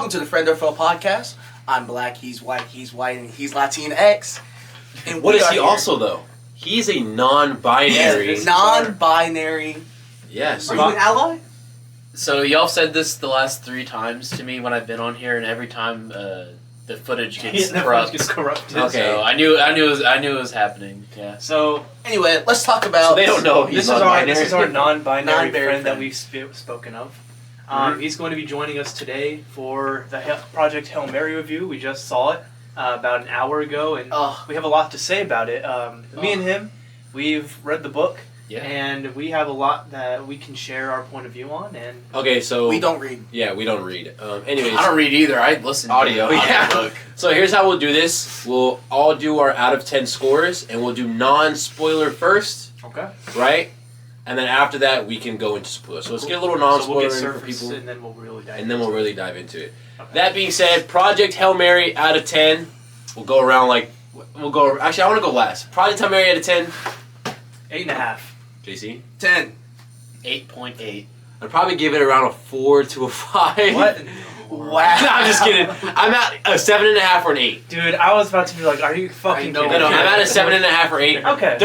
Welcome to the Friend or Foe podcast. I'm black, he's white, and he's Latinx. And what is he also, though? He's a non-binary. Non-binary. Yes. Are you an ally? So y'all said this the last 3 times to me when I've been on here, and every time the footage gets corrupted. Okay. So I knew it was happening. Yeah. So anyway, let's talk about. So they don't know This is our non-binary Non-binary friend that friend. we've spoken of. He's going to be joining us today for the Project Hail Mary review. We just saw it about an hour ago, and we have a lot to say about it. Me and him, we've read the book, and we have a lot that we can share our point of view on. And Okay, so we don't read. Yeah, we don't read. Anyways, I don't read either. I listen to audio. the Yeah. book. So here's how we'll do this. We'll all do our out of 10 scores, and we'll do non-spoiler first, okay, right? And then after that, we can go into spoiler. So let's get a little so non-spoiler we'll get for surface, people, and then we'll really dive. and then we'll into really dive into it. Okay. That being said, Project Hail Mary out of 10. We'll go around Actually, I want to go last. Project Hail Mary out of 10. 8.5. JC? 10. 8.8. I'd probably give it around a 4 to a 5. What? Wow. No, I'm just kidding. I'm at a 7.5 or an 8. Dude, I was about to be like, are you fucking I know. kidding No, me? I'm at a 7.5 or 8. Okay.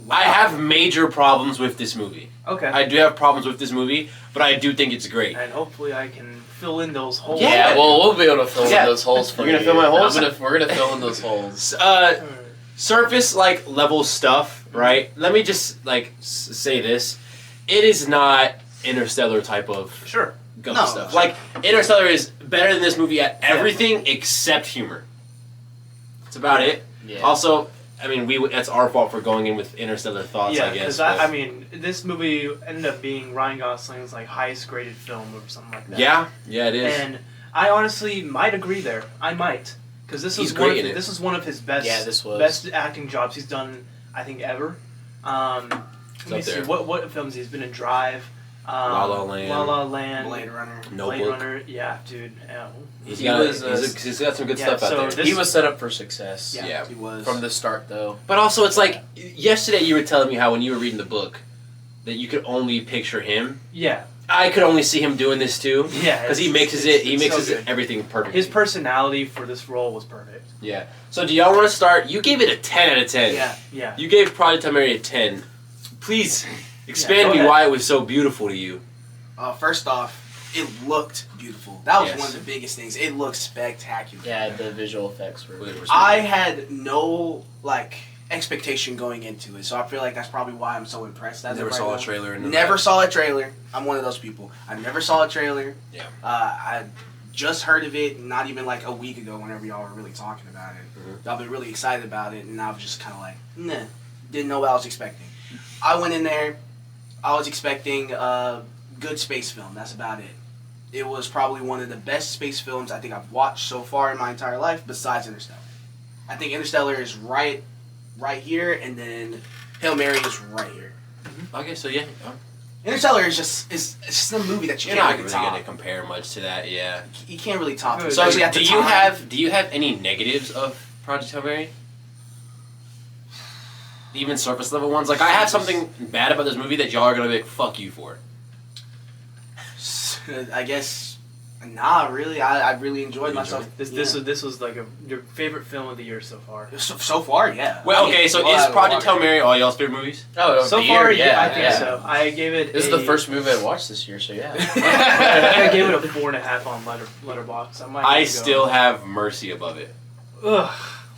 I have major problems with this movie. Okay. I do have problems with this movie, but I do think it's great. And hopefully I can fill in those holes. Yeah. Well, we'll be able to fill in those holes for You're gonna you. fill my holes? We're gonna fill in those holes. Surface level stuff, right? Let me just say this: it is not Interstellar type of Sure. gummy No. stuff. Like Interstellar is better than this movie at everything except humor. That's about it. Yeah. Also, I mean, that's our fault for going in with Interstellar thoughts, Yeah, I guess. because I mean, this movie ended up being Ryan Gosling's highest graded film or something like that. yeah, it is. And I honestly might agree there. I might, because this He's is great in it. this is one of his best Yeah, this was. best acting jobs he's done, I think, ever. Let me up see there. what films he's been in. Drive. La La Land. La La Land. Blade Runner. Notebook. Blade Runner. Yeah, dude. He's He got was, he's got some good yeah, stuff out so there. this- He was set up for success. Yeah. He was. From the start, though. But also, it's like yesterday you were telling me how when you were reading the book that you could only picture him. Yeah. I could only see him doing this too. Yeah. Because he it's- mixes it's so good. everything perfectly. His personality for this role was perfect. Yeah. So do y'all want to start? You gave it a 10 out of 10. Yeah. You gave Project Hail Mary a 10. Please expand go me ahead. why it was so beautiful to you. First off, it looked beautiful. That was Yes. one of the biggest things. It looked spectacular. Yeah, the visual effects were. I had no expectation going into it, so I feel like that's probably why I'm so impressed. Never saw a trailer. Never saw a trailer. I'm one of those people. I never saw a trailer. Yeah. I just heard of it not even a week ago whenever y'all were really talking about it. Mhm. Y'all been really excited about it, and I was just kind of nah. Didn't know what I was expecting. I went in there. I was expecting a good space film. That's about it. It was probably one of the best space films I think I've watched so far in my entire life, besides Interstellar. I think Interstellar is right here, and then Hail Mary is right here. Okay, so yeah. Interstellar is just a movie that you You're can't not really really top. going to compare much to that, yeah. You can't really top it. So So especially at the do you time. have any negatives of Project Hail Mary? Even surface level ones? I have something bad about this movie that y'all are going to be fuck you for. I guess, nah, really. I really enjoyed You myself. This was your favorite film of the year so far. So far, yeah. Well, I mean, okay, so well, is out of Project the Hail Mary all y'all's favorite movies? Oh, So the far, year, I think so. I gave it. This is the first movie I watched this year, so yeah. I gave it a 4.5 on Letterboxd. I still have Mercy above it. Ugh.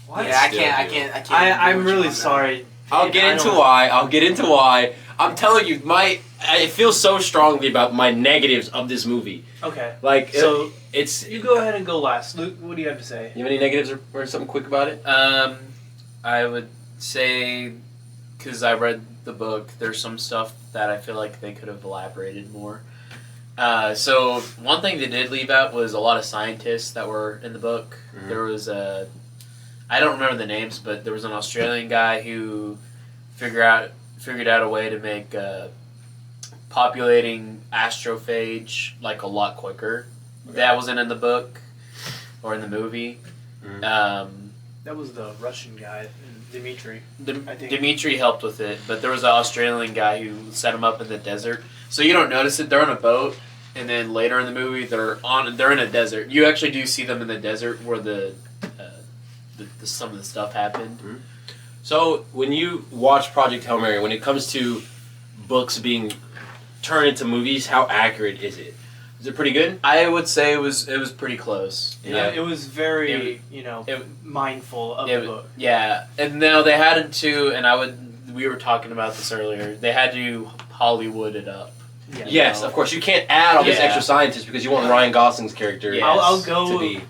What? Yeah, I Still can't. do. I can't. I'm agree with you really on that. sorry. I'll get into why. I'm telling you, I feel so strongly about my negatives of this movie. Okay. So So it's. you go ahead and go last. Luke, what do you have to say? You have any negatives or something quick about it? I would say, because I read the book, there's some stuff that I feel like they could have elaborated more. So one thing they did leave out was a lot of scientists that were in the book. Mhm. There was I don't remember the names, but there was an Australian guy who figured out a way to make populating astrophage a lot quicker. Okay. That wasn't in the book or in the movie. Mhm. That was the Russian guy, Dmitri. I think. Dimitri helped with it, but there was an Australian guy who set him up in the desert. So you don't notice it. They're on a boat, and then later in the movie they're in a desert. You actually do see them in the desert where the some of the stuff happened. Mm-hmm. So when you watch Project Hail Mary, when it comes to books being turned into movies, how accurate is it? Is it pretty good? I would say it was pretty close. Yeah, it was very mindful of the book. Yeah, and now they had to, and we were talking about this earlier. They had to Hollywood it up. Yeah. Yes, of course. You can't add all this extra scientists because you want Ryan Gosling's character Yes. I'll go. to be.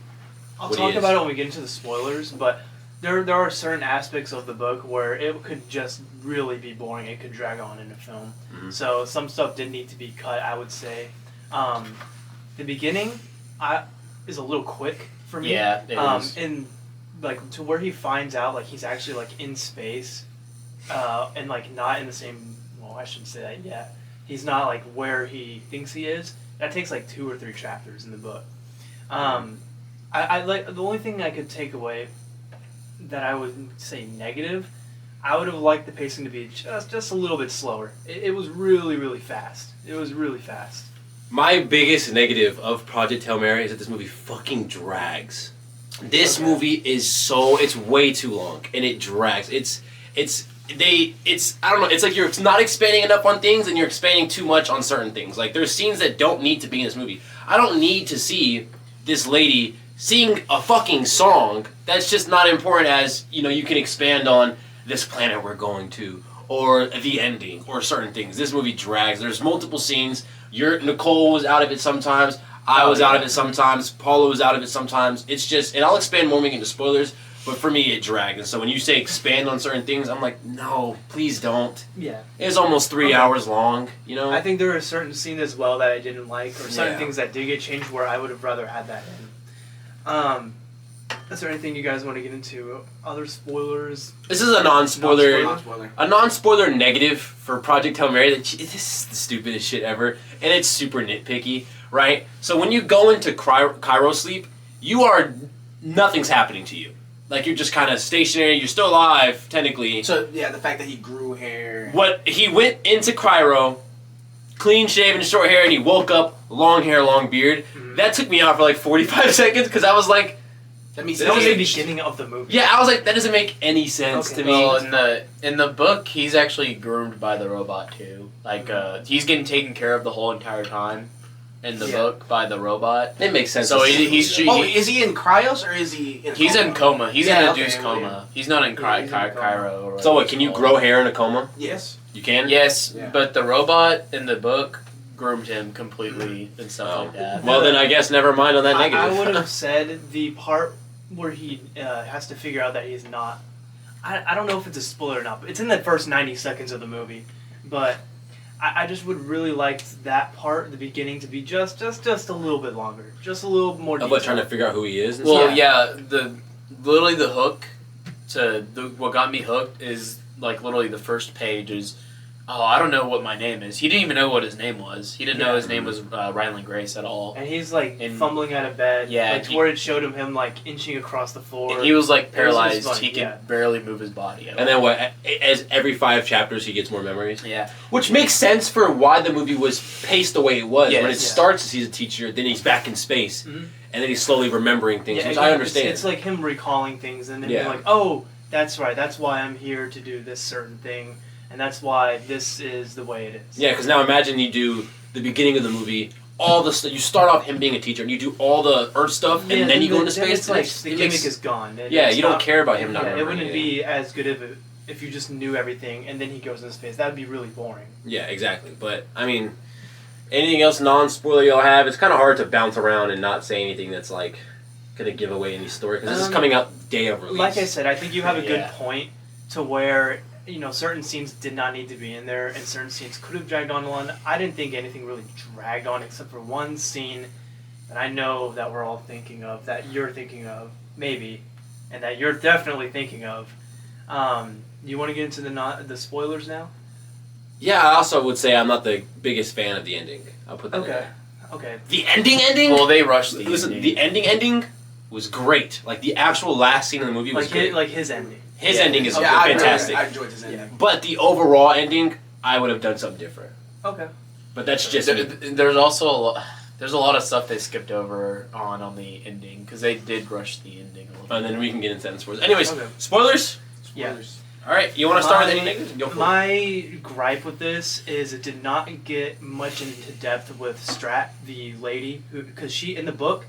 I'll what he talk is. about it when we get into the spoilers, but there are certain aspects of the book where it could just really be boring. It could drag on in a film. Mhm. So some stuff did need to be cut, I would say. The beginning is a little quick for me. Yeah, it is. And like to where he finds out like he's actually like in space, and like not in the same. Well, I shouldn't say that yet. He's not like where he thinks he is. That takes like 2 or 3 chapters in the book. I like the only thing I could take away that I would say negative. I would have liked the pacing to be just a little bit slower. It was really, really fast. It was really fast. My biggest negative of Project Hail Mary is that this movie fucking drags. This movie is it's way too long and it drags. I don't know, it's like you're not expanding enough on things and you're expanding too much on certain things. Like there's scenes that don't need to be in this movie. I don't need to see this lady sing a fucking song. That's just not important as, you can expand on this planet we're going to or the ending or certain things. This movie drags. There's multiple scenes. Nicole was out of it sometimes. I was out of it sometimes. Paula was out of it sometimes. It's just, and I'll expand more when we get into spoilers, but for me it dragged. And so when you say expand on certain things, I'm like, no, please don't. Yeah. It's almost 3 hours long, I think there are certain scenes as well that I didn't like, or certain things that did get changed where I would have rather had that in. Is there anything you guys want to get into? Other spoilers? This is a non-spoiler. Non-spoiler. A non-spoiler negative for Project Hail Mary. This is the stupidest shit ever, and it's super nitpicky, right? So when you go into cryo sleep, nothing's happening to you. Like you're just kind of stationary. You're still alive technically. So yeah, the fact that he grew hair. What he went into cryo, clean shaven, short hair, and he woke up, long hair, long beard. Mm-hmm. That took me out for like 45 seconds because I was like, That means That was the Age. beginning of the movie. yeah, I was like, that doesn't make any sense Okay. to me. Well, in the book, he's actually groomed by the robot too. Like he's getting taken care of the whole entire time in the book by the robot. It makes sense. So he's is he in cryos or is he in he's in coma. He's in a okay, induced yeah. coma. He's not in Yeah, he's in coma. cryo. Or So what? Can you grow hair in a coma? Yes. You can. Yes, Yeah. but the robot in the book groomed him completely and stuff like that. Well, then I guess never mind on that I negative. would have said the part where he has to figure out that he's not. I don't know if it's a spoiler or not, but it's in the first 90 seconds of the movie. But I just would really like that part, the beginning, to be just a little bit longer, just a little more. Of detail. what, trying to figure out who he is? And Well, stuff? yeah, literally the hook what got me hooked is like literally the first page is, oh, I don't know what my name is. He didn't even know what his name was. He didn't know his name was Ryland Grace at all. And he's like And- fumbling out of bed. Yeah, like to where it showed him like inching across the floor. And he was like It was paralyzed. funny, He could yeah. barely move his body. And then what? As every 5 chapters, he gets more memories. Yeah. Which makes sense for why the movie was paced the way it was. Yes. When it Yeah. starts as he's a teacher, then he's back in space, Mhm. and then he's slowly remembering things, Yeah, which again, I understand. It's like him recalling things and then Yeah. being like, oh, that's right. That's why I'm here to do this certain thing, and that's why this is the way it is. Yeah, because now imagine you do the beginning of the movie, all the you start off him being a teacher, and you do all the Earth stuff, and Yeah, then you go into then space. It's like It the makes- gimmick is gone. yeah, It's you don't not- care about him not Yeah, it remembering wouldn't anything. be as good if you just knew everything and then he goes into space. That would be really boring. Yeah, exactly. But I mean, anything else non-spoiler y'all have? It's kind of hard to bounce around and not say anything that's like gonna give away any story because this is coming out day of release. Like I said, I think you have a good Yeah. point to where certain scenes did not need to be in there and certain scenes could have dragged on. I didn't think anything really dragged on except for one scene that I know that we're all thinking of, that you're thinking of, maybe, and that you're definitely thinking of. You want to get into the spoilers now? Yeah, I also would say I'm not the biggest fan of the ending. I'll put that in Okay. there. Okay. The ending? Well, they rushed the Listen, ending. the ending was great. Like, the actual last scene of the movie was great. Like his ending. His Yeah. ending is Yeah, fantastic. I enjoyed his ending. But the overall ending, I would have done something different. Okay. But that's just me. There's also a lot. There's a lot of stuff they skipped over on the ending because they did rush the ending a little. And then we can get into that spoilers. Anyways, Okay. spoilers. Yeah. All right, you want to start with any negatives? Go for it. My gripe with this is it did not get much into depth with Strat, the lady, because she in the book,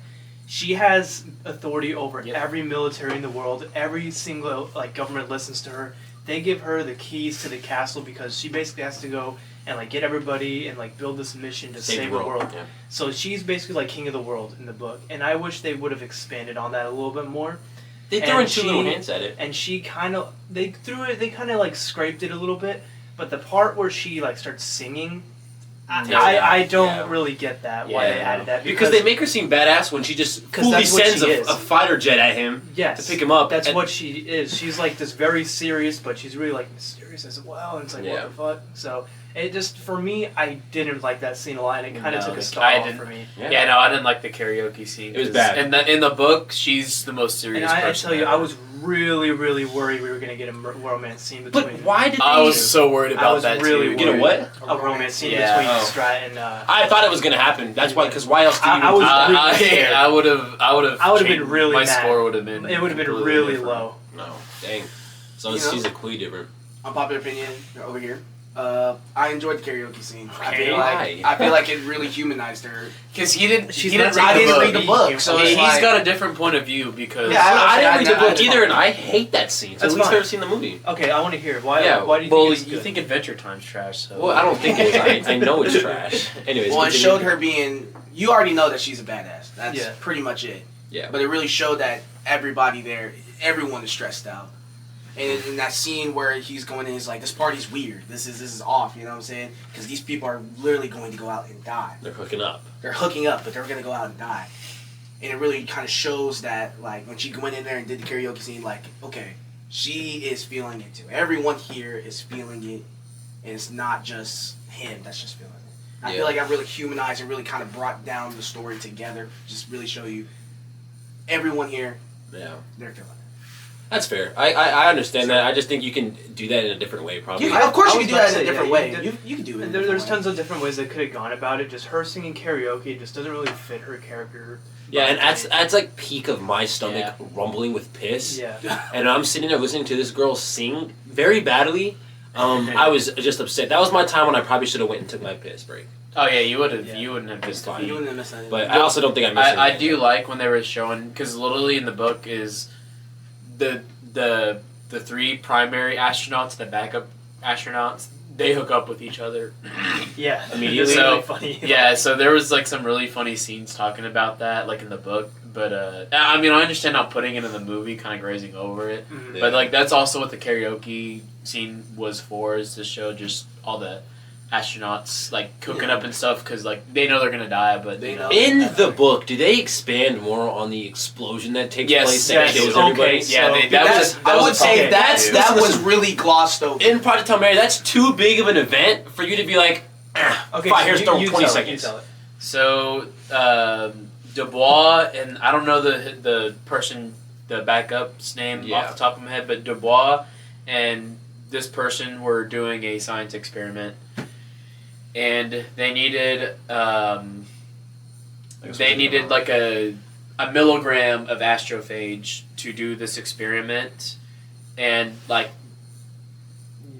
she has authority over Yep. every military in the world. Every single government listens to her. They give her the keys to the castle because she basically has to go and get everybody and build this mission to save the world. Yeah. So she's basically king of the world in the book, and I wish they would have expanded on that a little bit more. They threw And in two little hints at it. And she kind of they scraped it a little bit, but the part where she starts singing, I don't really get that why they added that because they make her seem badass when she just fully that's what sends she a is. fighter jet at him yes, to pick him up. That's and- what she is. She's this very serious, but she's really mysterious as well. And it's what the fuck? So it just for me, I didn't like that scene a lot, and it kind of took a star off for me. Yeah, no, I didn't like the karaoke scene. It was bad. In the book, she's the most serious. And I person tell you, ever. I was really, really worried we were gonna get a romance scene between. But why did they? I was so worried I about was that really too. Get a what? a romance scene Yeah. between Oh. Strat and. I thought it was gonna happen. That's why. Because why else do you? I was really scared. I would have. I would've been really My mad. score would have been. It would have been completely really different. low. No, dang. So You know? she's a completely different. Unpopular opinion over here. I enjoyed the karaoke scene. Okay. I feel like it really humanized her. Because he didn't. She's he not didn't I read the didn't book. read the book, so I mean, it's he's like, got a different point of view because. Yeah, I didn't read the I- book either, and I hate that scene. So That's at least I've fine. never seen the movie. Okay, I want to hear it. Why? Yeah, Why do you Well, think it's you good? think Adventure Time's trash, so. Well, I don't think it is. I know it's trash. Anyways, Well, it continue. showed her being. You already know that she's a badass. That's Yeah. pretty much it. Yeah. But it really showed that everybody there, everyone is stressed out. And in that scene where he's going in, he's like, "This party's weird. This is off." You know what I'm saying? Because these people are literally going to go out and die. They're hooking up. They're hooking up, but they're going to go out and die. And it really kind of shows that, when she went in there and did the karaoke scene, okay, she is feeling it too. Everyone here is feeling it, and it's not just him that's just feeling it. I feel like I really humanized and really kind of brought down the story together. Just really show you everyone here, Yeah. they're feeling it. That's fair. I understand that. I just think you can do that in a different way, probably. Of course I you was can do about that to in a say, different yeah, way. You can do it in a There's different way. tons of different ways they could have gone about it. Just her singing karaoke just doesn't really fit her character. Yeah, and that's like peak of my stomach rumbling with piss. Yeah. And I'm sitting there listening to this girl sing very badly. I was just upset. That was my time when I probably should have went and took my piss break. Oh yeah, you would have. Yeah. You wouldn't have missed fine. it. You wouldn't have missed anything. But I also don't think I missed I anything. do like when they were showing because literally in the book is the three primary astronauts, the backup astronauts, they hook up with each other. Yeah. Immediately. It's So, really funny. Yeah, so there was some really funny scenes talking about that, in the book. But I mean, I understand not putting it in the movie, kind of grazing over it. Mhm. Yeah. But that's also what the karaoke scene was for, is to show just all the astronauts cooking up and stuff because they know they're gonna die, but They you know. know. In the book, do they expand more on the explosion that takes Yes, place that yes, kills okay, everybody? Yeah, So- that That's, was. I would a say topic, that too. was Listen. really glossed over. In Project Hail Mary, that's too big of an event for you to be like, Okay, fine, so here's you 20 tell it, seconds. you tell it. So Dubois and I don't know the person, the backup's name Yeah. off the top of my head, but Dubois and this person were doing a science experiment, and they needed a milligram of astrophage to do this experiment, and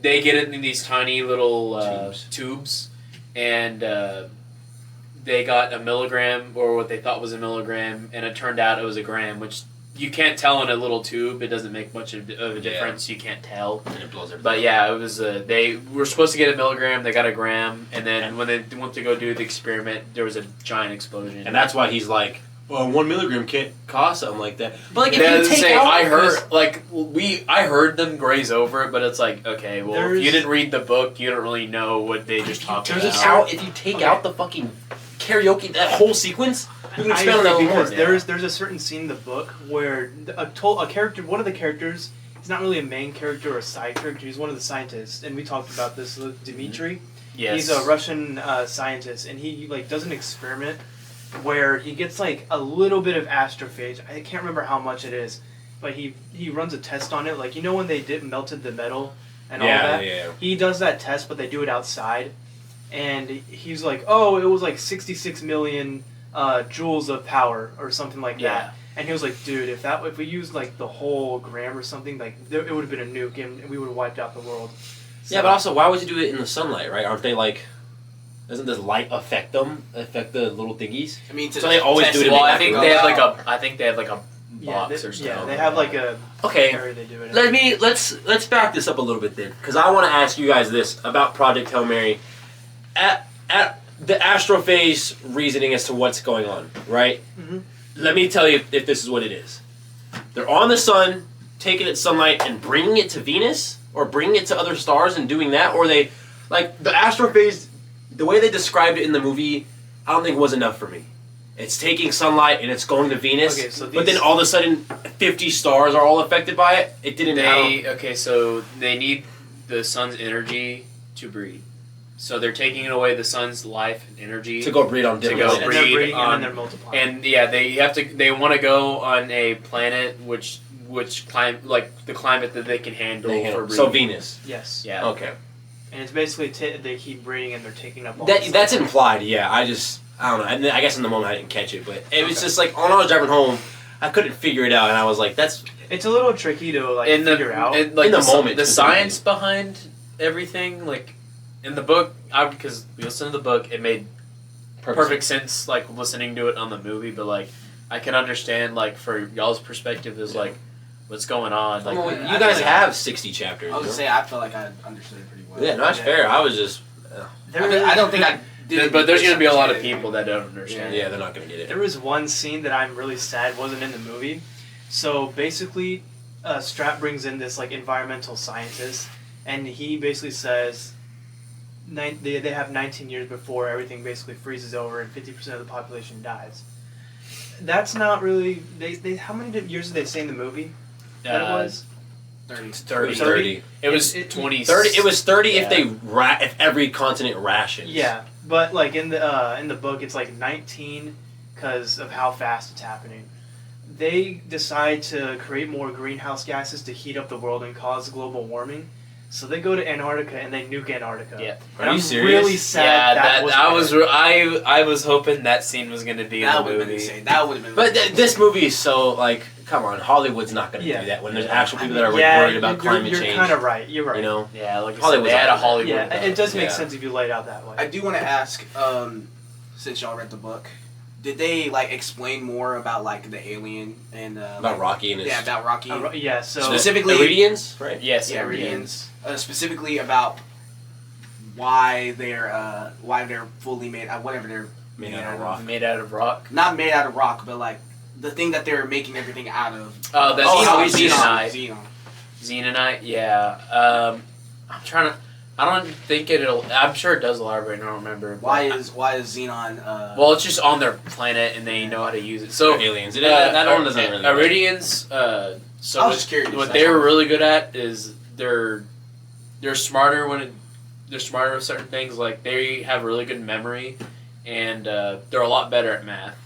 they get it in these tiny little tubes, and they got a milligram, or what they thought was a milligram, and it turned out it was a gram, which you can't tell in a little tube. It doesn't make much of a difference. You can't tell. and it blows everything. But yeah, it was. They were supposed to get a milligram. They got a gram, and then when they went to go do the experiment, there was a giant explosion. And that's why he's like, well, 1 milligram can't cost something like that. But like, if They you take say, out, I heard I heard them graze over it, but it's okay. Well, if you There's- didn't read the book, you don't really know what they just talked if about. you take Okay. out the fucking karaoke, that whole sequence, you can I expand on that a agree, little more. because there's a certain scene in the book where a character, one of the characters, he's not really a main character or a side character. He's one of the scientists, and we talked about this with Dmitri. Yes. He's a Russian scientist, and he does an experiment where he gets a little bit of astrophage. I can't remember how much it is, but he runs a test on it. When they melted the metal and all that. Yeah. He does that test, but they do it outside, and he's like, "Oh, it was 66 million joules of power or something like Yeah. that. And he was like, dude, if we used like the whole gram or something, like it would have been a nuke and we would have wiped out the world. So, Yeah, but also, why would you do it in the sunlight, right? Aren't they like? Doesn't the light affect them? Affect the little thingies? I mean, So they always test do it in Well, the I think back they row. have like a. I think they have like a yeah, box they, or something. yeah, they have like a Okay, area they do it in. let's back this up a little bit then, because I want to ask you guys this about Project Hail Mary. At the astrophase reasoning as to what's going on, right? Mhm. Let me tell you if this is what it is. They're on the sun, taking its sunlight and bringing it to Venus, or bringing it to other stars and doing that, or they, like, the astrophase, the way they described it in the movie, I don't think was enough for me. It's taking sunlight and it's going to Venus, Okay, so but then these- all of a sudden 50 stars are all affected by it. It didn't So they need the sun's energy to breed. So they're taking away the sun's life and energy to go breed on different go planets. And they're breed breeding and on- then they're multiplying. And yeah, they want to go on a planet which like the climate that they can handle for breeding. So Venus. yes. Yeah. Okay. And it's basically they keep breeding and they're taking up all That the that's sun. implied. Yeah, I don't know. I guess in the moment I didn't catch it, but it was just like when I was driving home, I couldn't figure it out, and I was like, "That's It's a little tricky to like in figure out. like In the the moment, the specifically. science behind everything, like in the book, because we listened to the book, it made perfect sense. Like listening to it on the movie, but like I can understand like for y'all's perspective is like what's going on. Like Well, I you guys feel like- have 60 chapters. I was gonna say I feel like I understood it pretty well. Yeah, no, that's Yeah. fair. I was just, I don't think I did. but there's gonna be a lot of people that don't understand. yeah, they're not gonna get it. There was one scene that I'm really sad wasn't in the movie. So basically, Strap brings in this like environmental scientist, and he basically says they have 19 years before everything basically freezes over and 50% of the population dies. That's not really they how many years did they say in the movie that it was? 30. It 30. was 30. It was It- 20. 30. It was 30 Yeah. if every continent rations. Yeah, but like in the book, it's like 19 because of how fast it's happening. They decide to create more greenhouse gases to heat up the world and cause global warming. So they go to Antarctica and they nuke Antarctica. Yeah. And Are I'm you serious? really sad. Yeah, that was I was hoping that scene was gonna be That in the would have been movie. insane. That would have been. But this movie is so, like, come on, Hollywood's not gonna Yeah. do that when there's Yeah. actual people that are yeah, worried about climate you're change. kind of right. You're right. You know? Yeah, like I said, Hollywood's they had a like that. Hollywood. Yeah, it does make Yeah. sense if you lay it out that I way. do want to ask, since y'all read the book, did they like explain more about like the alien and About like, Rocky and his Yeah, about Rocky. Yeah, so Specifically- Iridians, right? Yes, Yeah, Iridians. Specifically about why they're fully made whatever they're Made out of rock. Made out of rock. not made out of rock, but like the thing that they're making everything out of. Oh, that's Xenonite. Xenonite. Yeah. I'm trying to. I don't think it'll. I'm sure it does elaborate. I don't remember. but- Why is Xenon? Well, it's just on their planet, and they know how to use it. So Aliens. That one doesn't really. Iridians. So I was what, just curious. what That's they're all. really good at is they're smarter they're smarter with certain things. Like they have really good memory, and they're a lot better at math.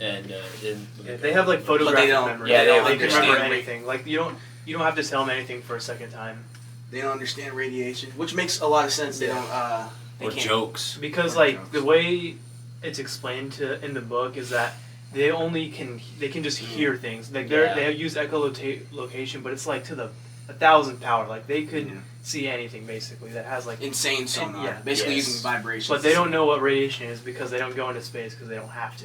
And Yeah, they have like But they photographic don't- memory. yeah, they they don't can remember understand. anything. Like you don't have to tell them anything for a second time. They don't understand radiation, which makes a lot of sense. They Yeah. don't. They Or can't. jokes. Because Right, like jokes. the way it's explained in the book is that they can just hear things. Like Yeah. they use echolocation, but it's like to the 1,000 power. Like they could Yeah. see anything basically that has like. Insane sonar. Yeah. Basically Yes. using vibrations. But they don't know what radiation is because they don't go into space because they don't have to.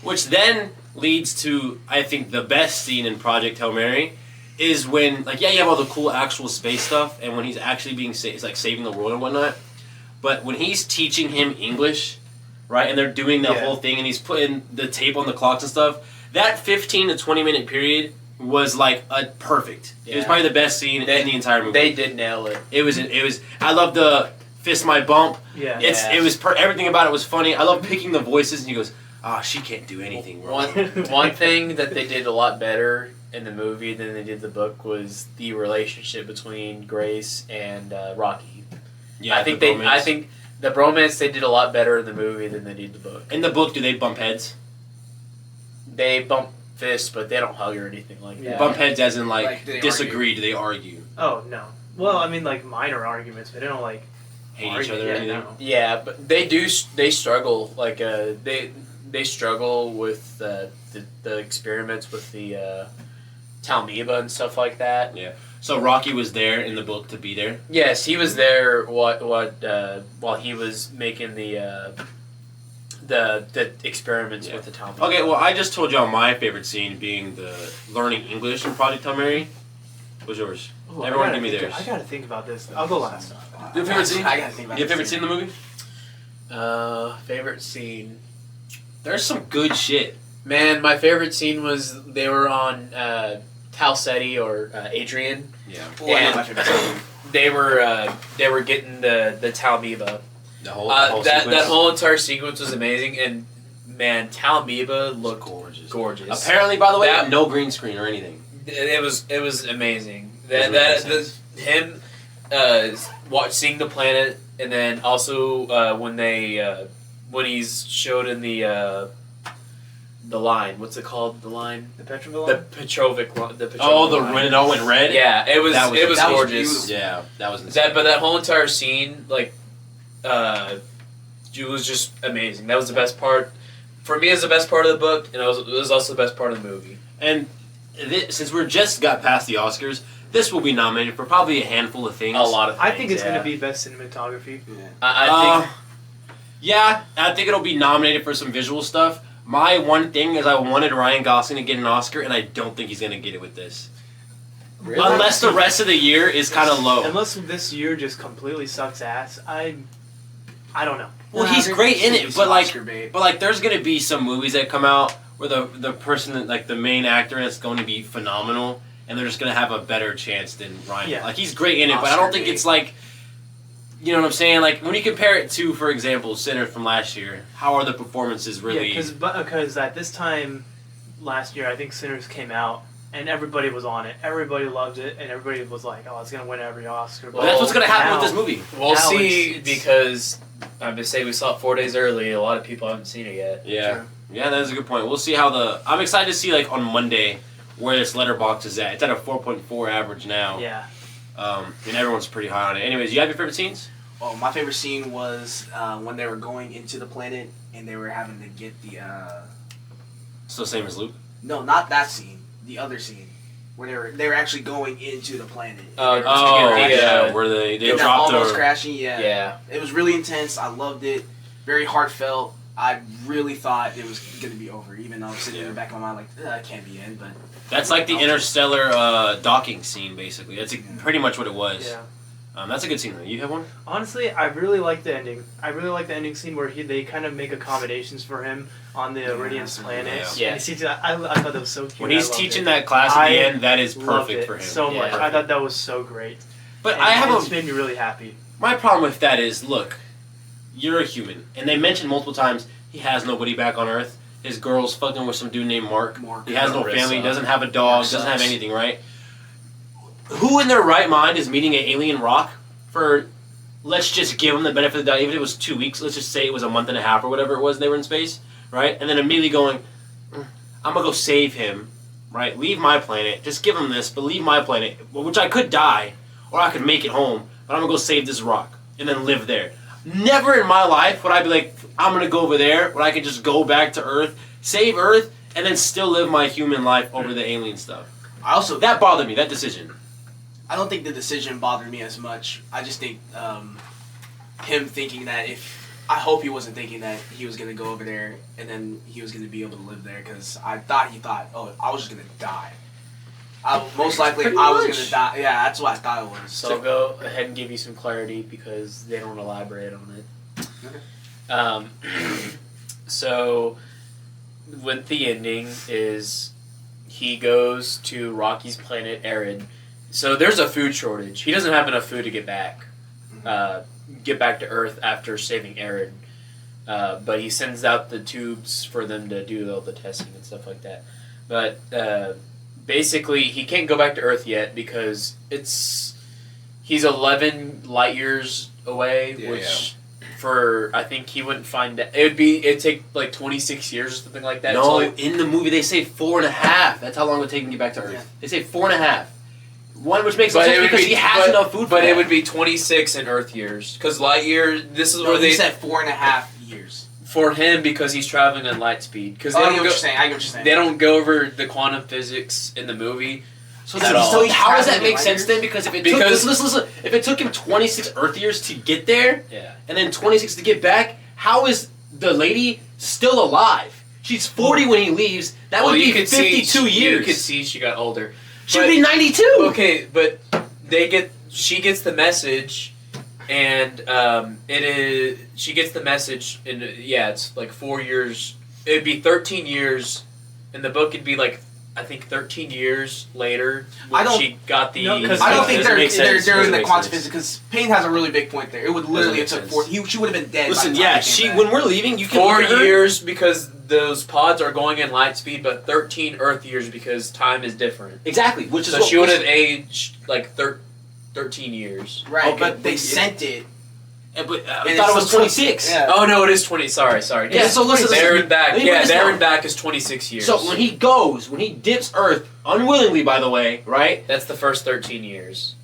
Which then leads to, I think, the best scene in Project Hail Mary is when, like, yeah, you have all the cool actual space stuff, and when he's actually being it's like saving the world and whatnot. But when he's teaching him English, right, and they're doing that Yeah. whole thing, and he's putting the tape on the clocks and stuff, that 15 to 20 minute period was like perfect. It was Yeah. probably the best scene in the entire movie. they did nail it. It was. I love the fist my bump. Yeah. It was everything about it was funny. I love picking the voices, and he goes, "Ah, she can't do anything wrong." One thing that they did a lot better in the movie than they did the book was the relationship between Grace and Rocky. Yeah, I think the I bromance. think the bromance they did a lot better in the movie than they did the book. In the book, do they bump heads? They bump fists, but they don't hug or anything like Yeah. that. Bump heads as in Like, do they disagree? Do they argue? Oh no. Well, I mean like minor arguments, but they don't like Hate each argue. other or Yeah, anything? no. Yeah, but they struggle. Like they they struggle with the experiments with the Talmiba and stuff like that. Yeah. So Rocky was there in the book to be there. Yes, he was there. While he was making the experiments with the Talmiba. Okay, well, I just told y'all my favorite scene being the learning English in Project Hail Mary. What's yours? Ooh, Everyone give me theirs. I gotta think about this. I'll go last. Your favorite scene? I gotta think about Your this favorite scene in the movie? Favorite scene. There's some good shit. Man, my favorite scene was they were on Tal Ceti or Adrian. Yeah. Oh, I know my favorite scene. They were getting the Talmiba. The whole That sequence. whole entire sequence was amazing, and man, Look Talmiba looked gorgeous. gorgeous. Apparently, by the way, That- no green screen or anything. It was amazing. Doesn't make Him seeing the planet, and then also when he's showed in the line. What's it called? The line. The Petroville The line? Petrovic line. When it all went red. Yeah, it was That was- it was that was gorgeous. beautiful. Yeah, that was insane. That whole entire scene, like, it was just amazing. That was the best part. For me, it was the best part of the book, and it was also the best part of the movie. And since we're just got past the Oscars, this will be nominated for probably a handful of things. A lot of things. I think it's yeah. gonna be best cinematography. Yeah. I think. Yeah, I think it'll be nominated for some visual stuff. My one thing is I wanted Ryan Gosling to get an Oscar, and I don't think he's going to get it with this. Really? Unless the rest of the year is kind of low. Unless this year just completely sucks ass, I don't know. Well, Nah, he's there- great in there's it, some but like, Oscar bait. there's going to be some movies that come out where the person, that, like the main actor, is going to be phenomenal, and they're just going to have a better chance than Ryan. Yeah. Like, he's great in it, but I Oscar don't think bait. it's like, you know what I'm saying? Like, when you compare it to, for example, Sinner from last year, how are the performances really? Yeah, because at this time last year, I think Sinners came out and everybody was on it. Everybody loved it, and everybody was like, "Oh, it's gonna win every Oscar." Well, that's what's going to happen now- with this movie. We'll Now see it's- because I'm gonna say we saw it 4 days early. A lot of people haven't seen it yet. Yeah. True. Yeah, that is a good point. We'll see how I'm excited to see, like, on Monday where this letterbox is at. It's at a 4.4 average now. Yeah. And everyone's pretty high on it. Anyways, you have your favorite scenes? Oh, my favorite scene was when they were going into the planet and they were having to get the. Still same as Luke? No, not that scene. The other scene where they were actually going into the planet. Oh, Oh, the, yeah, where they And them dropped almost the... crashing. Yeah. yeah. It was really intense. I loved it. Very heartfelt. I really thought it was going to be over, even though I was sitting in the back of my mind like, that can't be it. But That's like the interstellar docking scene, basically. That's pretty much what it was. Yeah. That's a good scene, though. You have one? Honestly, I really like the ending. I really like the ending scene where they kind of make accommodations for him on the Iridian's planet. Yeah. And he sees that. I thought that was so cute. When I he's loved teaching it. that class at I the end, that is Loved perfect it for him. so much. Yeah. I thought that was so great. But And I have it's made me really happy. My problem with that is, look, you're a human. And they mentioned multiple times, he has nobody back on Earth. His girl's fucking with some dude named Mark. Mark. He has no Marissa. family, doesn't have a dog, Mark doesn't have sucks. anything, right? Who in their right mind is meeting an alien rock for, let's just give them the benefit of the doubt, even if it was 2 weeks, let's just say it was a month and a half or whatever it was and they were in space, right? And then immediately going, I'm gonna go save him, right? Leave my planet, just give him this, but leave my planet, which I could die, or I could make it home, but I'm gonna go save this rock and then live there. Never in my life would I be like, I'm gonna go over there when I could just go back to Earth, save Earth, and then still live my human life over the alien stuff. I also That bothered me, that decision. I don't think the decision bothered me as much. I just think him thinking that I hope he wasn't thinking that he was going to go over there and then he was going to be able to live there, because I thought he thought, oh, I was just going to die. Most likely Pretty I was much. going to die. Yeah, that's what I thought it was. So I'll go ahead and give you some clarity because they don't elaborate on it. Okay. So, with the ending is he goes to Rocky's planet Erin. So there's a food shortage. He doesn't have enough food to get back to Earth after saving Erin. But he sends out the tubes for them to do all the testing and stuff like that. But basically, he can't go back to Earth yet because he's 11 light years away, Yeah, which for I think he wouldn't find that it'd take like 26 years or something like that. No, until he- in the movie they say 4.5. That's how long it would take him to get back to Earth. Yeah. They say 4.5. One, which makes But sense it would because be- he has enough food for But that. it would be 26 in Earth years because light year. This is No, where he they said 4.5 years. for him because he's traveling at light speed. Because I get what you're saying. They don't go over the quantum physics in the movie. So, at all. he's How does that traveling make light sense years? then? Because if it Because- took listen, if it took him 26 Earth years to get there, Yeah. and then 26 to get back, how is the lady still alive? She's 40 when he leaves. That would be 52 years. You could see she got older. She'd be 92. Okay, but she gets the message, and she gets the message, and it's like 4 years. It'd be 13 years. In the book, it'd be like I think 13 years later when she got the. No, 'cause I don't think Doesn't make sense. they're in Doesn't the make quantum sense. physics because Payne has a really big point there. It would literally Doesn't have make took sense. 4. She would have been dead. Listen, by the time yeah, he came back. when we're leaving, you can 4 look at her. years because those pods are going in light speed, but 13 Earth years because time is different. Exactly, which is So what she would have aged like 13 years. Right, Okay, but they but- sent it. But I And thought it it's was still 26. Yeah. Oh no, it is 20. Sorry. Yeah, so listen, There listen, and back. let me Yeah, break this there down. and back is 26 years. So when he dips Earth, unwillingly by the way, right? That's the first 13 years.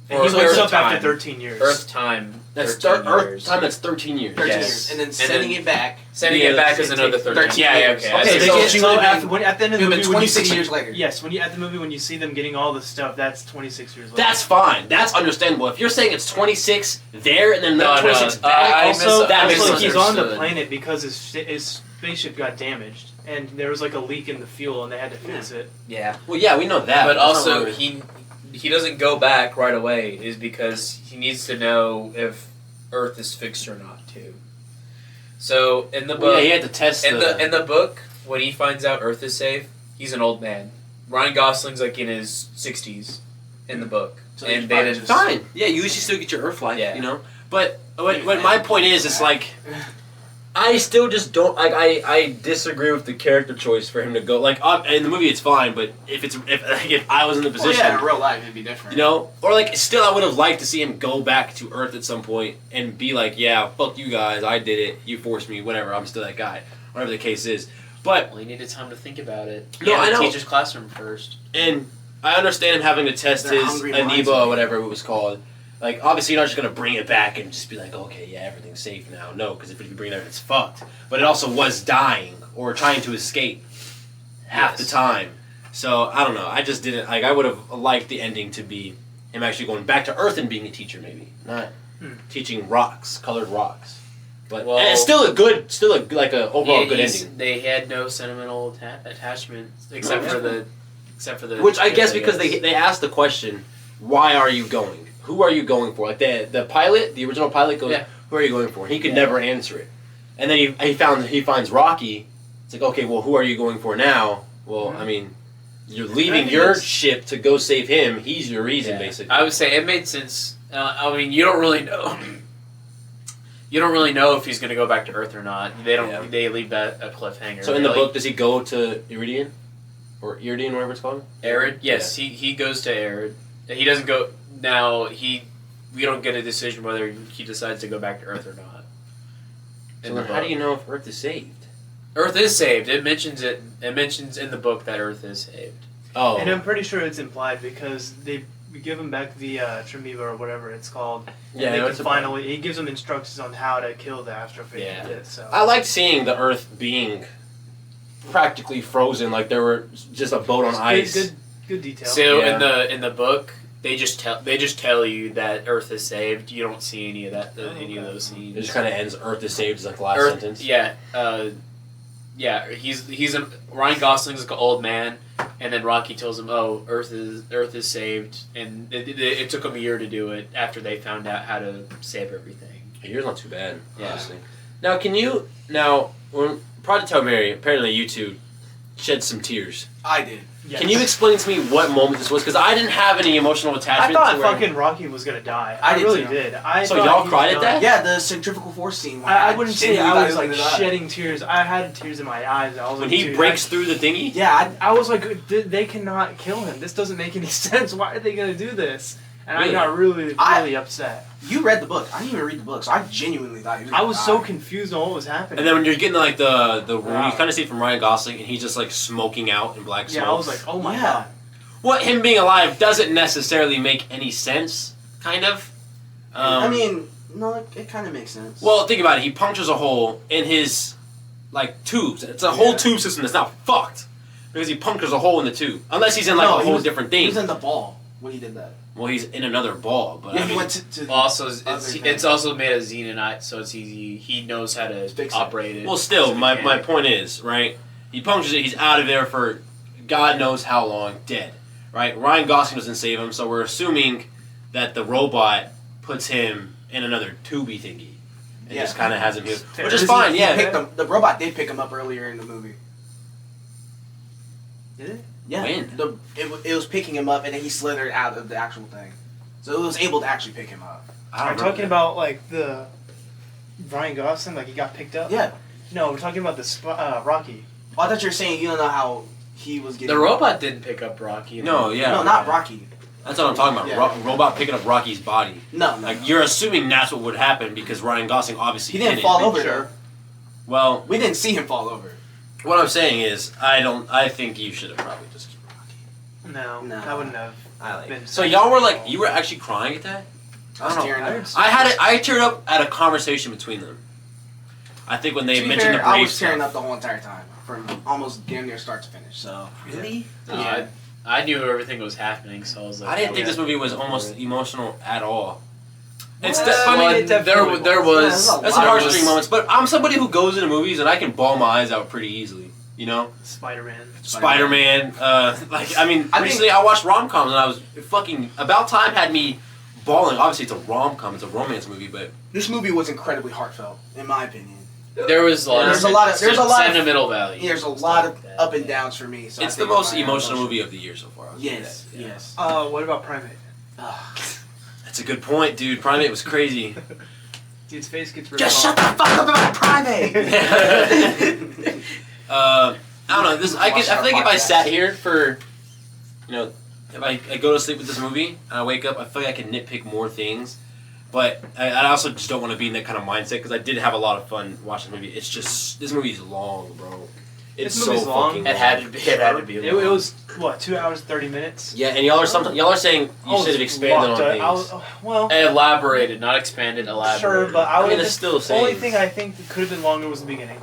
And he Or wakes Earth up after time. 13 years. Earth time. That's 13 Earth years. time, that's 13 years. 13 Yes. years, and then And sending then- it back. Sending Yeah, it back is it another takes 13. 13 Yeah, years. okay. Okay, I see. so So she so would've after, been- at the end of it the would've movie, been when you 26 see, years later. Yes, at the movie when you see them getting all the stuff, that's 26 years later. That's fine. That's understandable. If you're saying it's 26 there and then another No, 26 no, back, I also, that makes also sense. he's on the Misunderstood. planet because his spaceship got damaged, and there was like a leak in the fuel, and they had to fix it. Yeah. well, yeah, we know that. But that's not also, really- he doesn't go back right away is because he needs to know if Earth is fixed or not too. So in the well, book, yeah, he had to test in the book, when he finds out Earth is safe, he's an old man. Ryan Gosling's like in his 60s in the book, So he's and they probably didn't. just- fine. Yeah, you usually still get your Earth life, Yeah. you know. But what my point is, it's like I still just don't like. I disagree with the character choice for him to go. Like in the movie, it's fine, but if I was in the Well, position, yeah, in real life it'd be different. you know, or like still, I would have liked to see him go back to Earth at some point and be like, yeah, fuck you guys, I did it, you forced me, whatever, I'm still that guy, whatever the case is. But Well, he needed time to think about it. No, I know. Teacher's classroom first. and I understand him having to test They're his hungry minds, Aniba or man. whatever it was called. Like, obviously, you're not just gonna bring it back and just be like, okay, yeah, everything's safe now. No, because if you bring it there, it's fucked. But it also was dying or trying to escape half the Yes. time. So I don't know. I just didn't like. I would have liked the ending to be him actually going back to Earth and being a teacher, maybe not teaching rocks, colored rocks. But Well- and it's still a like a overall good He's- ending. They had no sentimental attachment except for the Which I guess kids, because they asked the question, why are you going? Who are you going for? Like the pilot, the original pilot goes, Yeah. who are you going for? And he could Yeah. never answer it. And then he finds Rocky. It's like, okay, well, who are you going for now? Well, I mean, you're leaving think your it's- ship to go save him. He's your reason, Yeah. basically. I would say it made sense. I mean, you don't really know. You don't really know if he's going to go back to Earth or not. They don't. Yeah. They leave that a cliffhanger. So in the They, book, does he go to Iridian? Or Iridian, whatever it's called? Arid. Yes, he goes to Arid. He doesn't go now. We don't get a decision whether he decides to go back to Earth or not. So In the then how do book. you know if Earth is saved? Earth is saved. It mentions it. It mentions in the book that Earth is saved. Oh. And I'm pretty sure it's implied because they give him back the Trimiva or whatever it's called. And Yeah, they no, can it's finally. He gives them instructions on how to kill the astrophage. Yeah. So. I liked seeing the Earth being practically frozen, like there were just a boat on ice. Good detail. So Yeah. in the book, they just tell you that Earth is saved. You don't see any of that any of those scenes. It just kind of ends. Earth is saved is like the last Earth, sentence. yeah, he's a Ryan Gosling's like an old man, and then Rocky tells him, "Oh, Earth is saved," and it took them a year to do it after they found out how to save everything. A year's not too bad, Yeah. honestly. Now, when Project Hail Mary, apparently you two shed some tears. I did. Yes. Can you explain to me what moment this was? Because I didn't have any emotional I attachment. thought to where- fucking Rocky was gonna die. I I did really too. did. So thought y'all he cried was at done. that? Yeah, the centrifugal force scene. I wouldn't say genuinely I thought was he like gonna die. shedding tears. I had tears in my eyes. I was when like, he dude, breaks through the thingy. Yeah, I was like, they cannot kill him. This doesn't make any sense. Why are they gonna do this? And Really? I got really I- upset. you read the book. I didn't even read the book, so I genuinely thought he was I gonna was die. so confused on what was happening. And then when you're getting like the room, Wow. you kind of see it from Ryan Gosling, and he's just like smoking out in black smoke. yeah, I was like, oh my Yeah. god. What him being alive doesn't necessarily make any sense. Kind of. I mean, no, it kind of makes sense. Well, think about it. He punctures a hole in his like tubes. It's a whole tube system that's not fucked because he punctures a hole in the tube. Unless he's in like a whole different thing. He was in the ball when he did that. Well, he's in another ball, but Yeah, I he mean, went to Also, other it's also made of xenonite, so it's easy. He knows how to Fix it. operate it. well, still, So he my can. point is right. He punctures it. He's out of there for God knows how long, dead. Right? Ryan Gosling doesn't save him, so we're assuming that the robot puts him in another tubey thingy and Yeah. just kind of has him healed, which is Because fine. he Yeah. picked him, the robot did pick him up earlier in the movie. Did it? Yeah, When? it was picking him up, and then he slithered out of the actual thing, so it was able to actually pick him up. I Are don't you know. talking about like the Ryan Gosling, like he got picked up? Yeah. No, we're talking about the Rocky. Well, I thought you were saying you don't know how he was getting. The robot didn't pick up Rocky. No, yeah. No, not Rocky. That's what I'm talking about. Yeah. Robot picking up Rocky's body. No, Like you're assuming that's what would happen because Ryan Gosling obviously he didn't did fall it. over Sure. though. Well, We didn't see him fall over. what I'm saying is, I think you should have probably just kept Rocky. No, No. I wouldn't have I like. been. So y'all were like, you were actually crying at that? I was I don't tearing know. up. I teared up at a conversation between them. I think when they To be mentioned fair, the Brave I was tearing stuff. up the whole entire time, from almost damn near start to finish. So Really? Yeah. I knew everything was happening, so I was like, I didn't think yeah. this movie was almost emotional at all. It's Well, I mean, Well, it definitely there was. was. Yeah, there's a some lot of heartstring moments, but I'm somebody who goes into movies and I can bawl my eyes out pretty easily. You know, Spider-Man. Spider-Man. Like I mean, I recently I watched rom-coms and I was fucking About Time had me bawling. Obviously, it's a rom-com, it's a romance movie, but this movie was incredibly heartfelt, in my opinion. There was a lot. There's of a lot of- there's a lot of- sentimental value. There's a and lot stuff of like that. up and downs for me. So I it's the think most my emotional emotion- movie of the year so far. I'll say Yes, that, yeah. yes. What about Primate? Ugh. That's a good point, dude. Primate was crazy. Dude's face gets really Just shut hot. the fuck up about Primate. I don't know. This I Watch feel our like if I podcast. sat here for, you know, if I go to sleep with this movie and I wake up, I feel like I can nitpick more things. But I also just don't want to be in that kind of mindset because I did have a lot of fun watching the movie. It's just this movie's long, bro. It's This so movie's long. fucking It had to be. It had to be. It was what 2 hours 30 minutes. Yeah, and y'all are saying you should have expanded on things. Well, Elaborated, not expanded. Elaborated. sure, but I I would mean, have it's still the only same. thing I think that could have been longer was the beginning.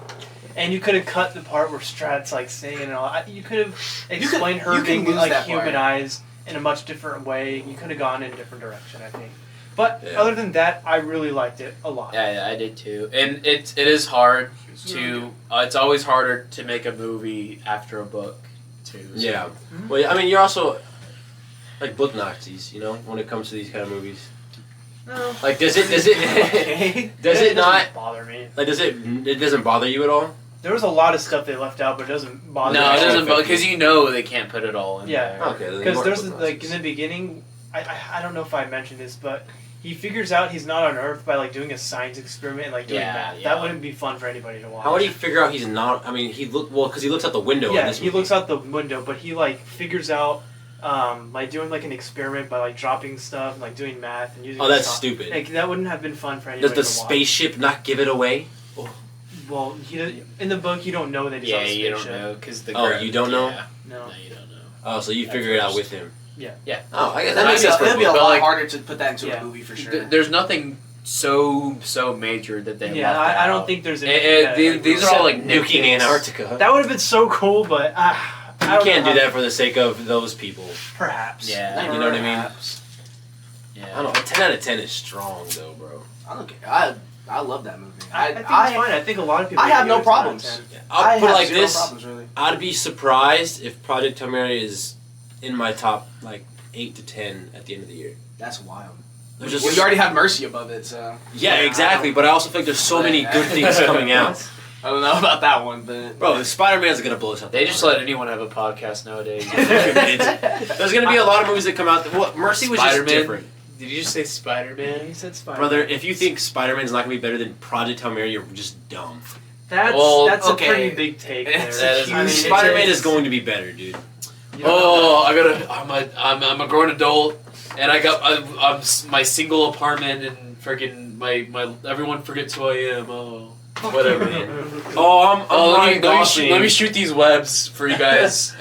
And you could have cut the part where Strat's like saying and all. You could have explained her you could being lose like that part. humanized in a much different way. You could have gone in a different direction, I think. But Yeah. other than that, I really liked it a lot. Yeah, I did too. And it is hard to. It's always harder to make a movie after a book, too. So. Yeah. Well, I mean, you're also like book Nazis, you know, when it comes to these kind of movies. No. Like, does it Okay. does it doesn't not bother me? like it doesn't bother you at all? There was a lot of stuff they left out, but it doesn't bother me. No, it doesn't, Okay. because you know they can't put it all in Yeah. there. Okay. then Because you there's are book like in Nazis. the beginning, I don't know if I mentioned this, but he figures out he's not on Earth by like doing a science experiment and like doing Yeah, math. yeah. That wouldn't be fun for anybody to watch. How would he figure out he's not? I mean, because he looks out the window. in Yeah, this he movie. looks out the window, but he like figures out like doing like an experiment by like dropping stuff and like doing math and using. Oh, that's stuff. stupid. Like that wouldn't have been fun for Does anybody the to watch. spaceship not give it away? Well, in the book you don't know that he's on Yeah, a you spaceship. don't know because the. Oh, you don't know? Yeah. No. No, you don't know. Oh, so you At figure it out first. with him. Yeah. Yeah. Oh, I guess that That'd makes be, sense. it'd be a But, lot like- harder to put that into Yeah. a movie for sure. There's nothing so major that they Yeah, left I don't out. think there's Eh, anything. eh, that, these- like, these are all, like, nuking nitpicks. Antarctica. That would have been so cool, but I You don't can't know do how- that for the sake of those people. Perhaps. Yeah. You know what I mean? Perhaps. Yeah. I don't know. A 10 out of 10 is strong, though, bro. I don't care. I love that movie. I think it's fine. I think a lot of people. I have give no it a 10 out of problems. 10. I'll I put it have like zero this. problems, really. I'd be surprised if Project Hail Mary is in my top, like, 8 to 10 at the end of the year. That's wild. There's just, Well, you already have Mercy above it, so. yeah, exactly. But I also think there's so many good things coming out. I don't know about that one, but. Bro, Spider-Man's gonna blow something. They just let anyone have a podcast nowadays. There's gonna be a lot of movies that come out. Well, Mercy was just Spider-Man? different. Did you just say Spider-Man? He said Spider. Brother, if you think Spider-Man's not gonna be better than Project Hail Mary, you're just dumb. That's Well, that's okay. a pretty big take. It's there. a huge- I mean, Spider-Man it's- is going to be better, dude. Oh, I'm a grown adult, and I'm my single apartment, and freaking my everyone forgets who I am. Oh, whatever. Oh, I'm Oh, Ryan Gosling. let me shoot these webs for you guys.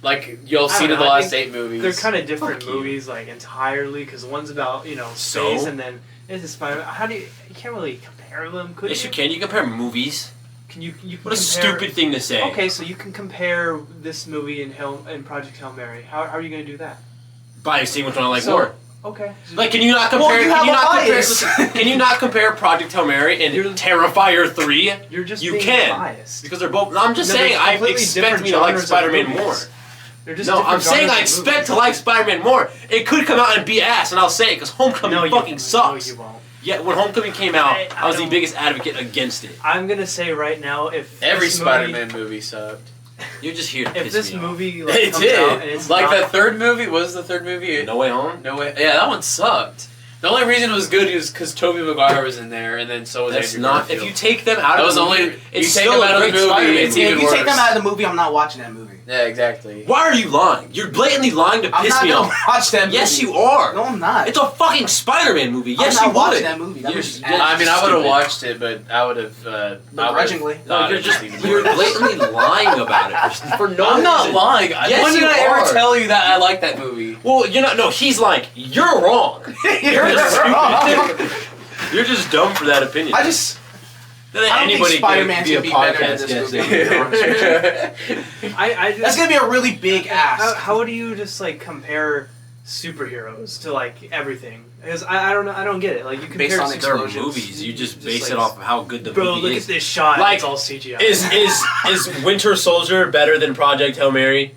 Like y'all I seen don't in the know, I last think 8 movies. They're kind of different Fuck you. movies, like entirely, because one's about So? space, and then this is Spider. How do you can't really compare them? Could Yes, you? you can. You compare movies. can you can What a compare- stupid thing to say. Okay, so you can compare this movie and Project Hail Mary. How are you going to do that? By seeing which one I like So- more. Okay. Like, can you not compare? Well, you can you have a not compare? bias. listen, can you not compare Project Hail Mary and You're- Terrifier 3? You're just You being can. biased. Because they're both. No, I'm just No, saying. they're I completely expect different me to like genres of Spider-Man movies. more. They're just No, I'm different saying I genres of expect movies. to like Spider-Man more. It could come out and be ass, and I'll say it because Homecoming No, you fucking won't. sucks. No, you won't. Yeah, when Homecoming came out, I I was the don't- biggest advocate against it. I'm gonna say right now, if Every this movie- Spider-Man movie sucked. You're just here to if piss this me off. movie like, It comes out and did. it's Like not, the third movie. What was the third movie? No Way Home. No way. Yeah, that one sucked. The only reason it was good was because Tobey Maguire was in there, and then so was That's Andrew not. Garfield. If you take them out That of was the movie, only- it's you take still them a out of great the movie, Spider-Man it's movie. even If you take them worse. out of the movie, I'm not watching that movie. Yeah, exactly. Why are you lying? You're blatantly lying to I'm piss not me gonna off. watch that movie. Yes, you are. No, I'm not. It's a fucking Spider-Man movie. Yes, I'm you not watching would. that movie. That You're- movie's you're- ass. I mean, I would have Stupid. watched it, but I would have. Begrudgingly. No, you're just you're blatantly lying about it for no I'm not reason. lying. Yes, when did you I are. ever tell you that I like that movie? Well, you're not. No, he's like, you're wrong. You're just wrong. You're just dumb for that opinion. I just. Then I don't think anybody Spider-Man's can be a gonna be better than podcast this guest. movie. to be honest with you. I just, That's gonna be a really big ask. How do you just like compare superheroes to like everything? Because I don't know. I don't get it. Like you compare Based on They're explosions. movies. You just base like, it off of how good the Bro, movie look is. at this shot. Like, It's all CGI. Is Winter Soldier better than Project Hail Mary?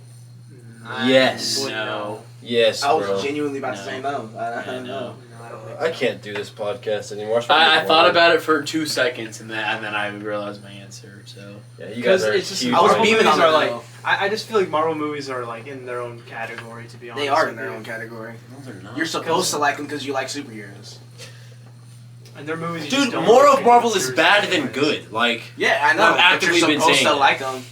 Yes. No. Yes, I was bro. genuinely about to No. say no. I don't know. No, I don't think I so. can't do this podcast anymore. I thought about it for 2 seconds, and then I realized my answer. So Yeah, you Because guys are it's just huge. I was Marvel beaming movies on are it, like though. I just feel like Marvel movies are like in their own category. To be honest, They are with in their you. own category. No, they're not. You're supposed to like them because you like superheroes. And their movies. you Dude, just don't more take of Marvel them is seriously bad than anyways. good. Like, Yeah, I know. I've But actively you're been supposed saying to that. like them